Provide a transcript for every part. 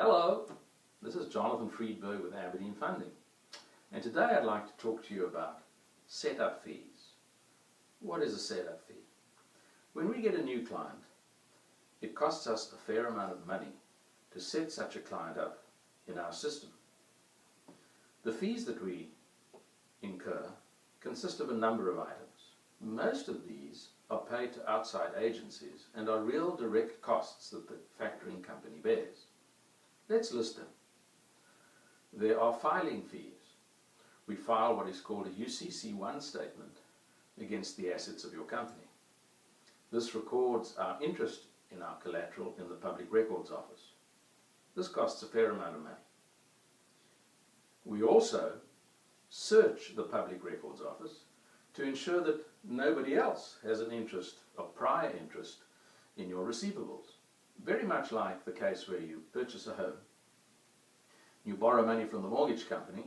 Hello, this is Jonathan Friedberg with Aberdeen Funding, and today I'd like to talk to you about setup fees. What is a setup fee? When we get a new client, it costs us a fair amount of money to set such a client up in our system. The fees that we incur consist of a number of items. Most of these are paid to outside agencies and are real direct costs that the factoring company bears. Let's list them. There are filing fees. We file what is called a UCC1 statement against the assets of your company. This records our interest in our collateral in the Public Records Office. This costs a fair amount of money. We also search the Public Records Office to ensure that nobody else has an interest, a prior interest, in your receivables. Very much like the case where you purchase a home, you borrow money from the mortgage company,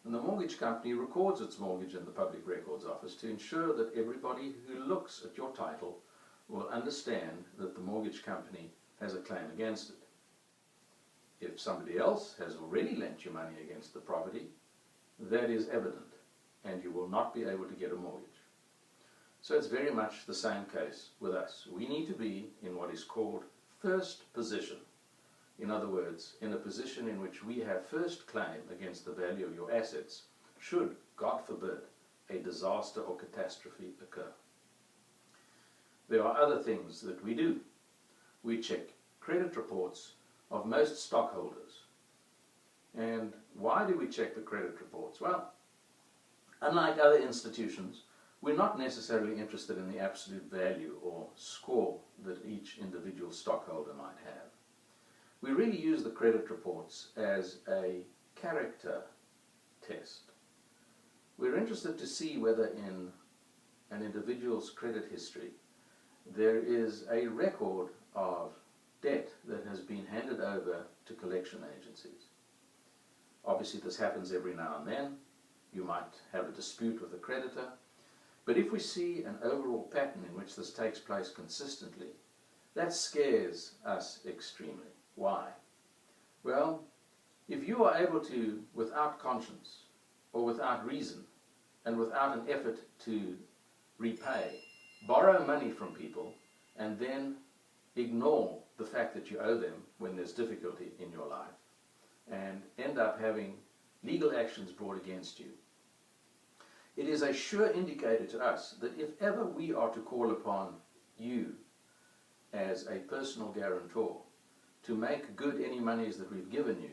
and the mortgage company records its mortgage in the Public Records Office to ensure that everybody who looks at your title will understand that the mortgage company has a claim against it. If somebody else has already lent you money against the property, that is evident, and you will not be able to get a mortgage. So it's very much the same case with us. We need to be in what is called first position. In other words, in a position in which we have first claim against the value of your assets should, God forbid, a disaster or catastrophe occur. There are other things that we do. We check credit reports of most stockholders. And why do we check the credit reports? Well, unlike other institutions, we're not necessarily interested in the absolute value or score that each individual stockholder might have. We really use the credit reports as a character test. We're interested to see whether in an individual's credit history there is a record of debt that has been handed over to collection agencies. Obviously this happens every now and then. You might have a dispute with a creditor. But if we see an overall pattern in which this takes place consistently, that scares us extremely. Why? Well, if you are able to, without conscience or without reason and without an effort to repay, borrow money from people and then ignore the fact that you owe them when there's difficulty in your life and end up having legal actions brought against you, it is a sure indicator to us that if ever we are to call upon you as a personal guarantor to make good any monies that we've given you,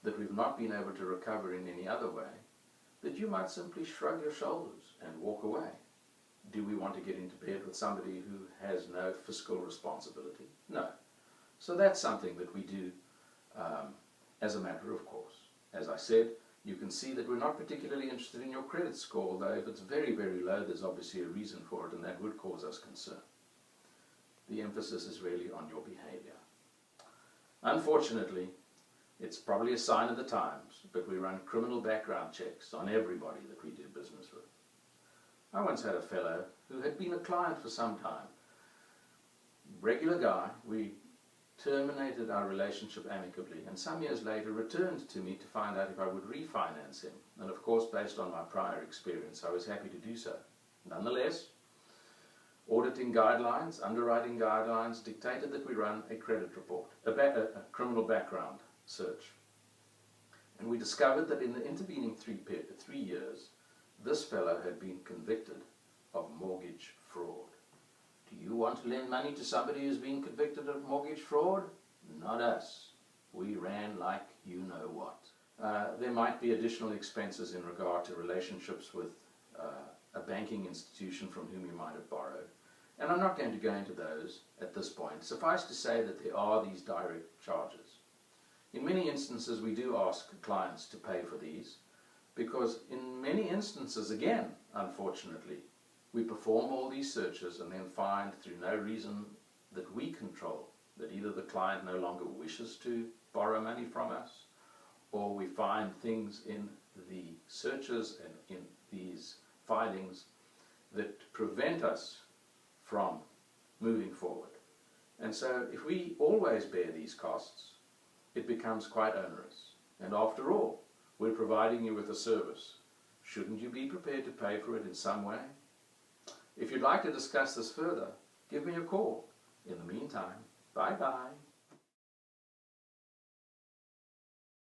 that we've not been able to recover in any other way, that you might simply shrug your shoulders and walk away. Do we want to get into bed with somebody who has no fiscal responsibility? No. So that's something that we do as a matter of course. As I said, you can see that we're not particularly interested in your credit score, although if it's very, very low, there's obviously a reason for it, and that would cause us concern. The emphasis is really on your behavior. Unfortunately, it's probably a sign of the times, but we run criminal background checks on everybody that we do business with. I once had a fellow who had been a client for some time. Regular guy. We terminated our relationship amicably, and some years later returned to me to find out if I would refinance him. And of course, based on my prior experience, I was happy to do so. Nonetheless, auditing guidelines, underwriting guidelines dictated that we run a credit report, a criminal background search. And we discovered that in the intervening 3 years, this fellow had been convicted of mortgage fraud. Do you want to lend money to somebody who's been convicted of mortgage fraud? Not us. We ran like you know what. There might be additional expenses in regard to relationships with a banking institution from whom you might have borrowed. And I'm not going to go into those at this point. Suffice to say that there are these direct charges. In many instances we do ask clients to pay for these because in many instances, again, unfortunately, we perform all these searches and then find through no reason that we control that either the client no longer wishes to borrow money from us, or we find things in the searches and in these filings that prevent us from moving forward. And so if we always bear these costs, it becomes quite onerous. And after all, we're providing you with a service. Shouldn't you be prepared to pay for it in some way? If you'd like to discuss this further, give me a call. In the meantime, bye-bye.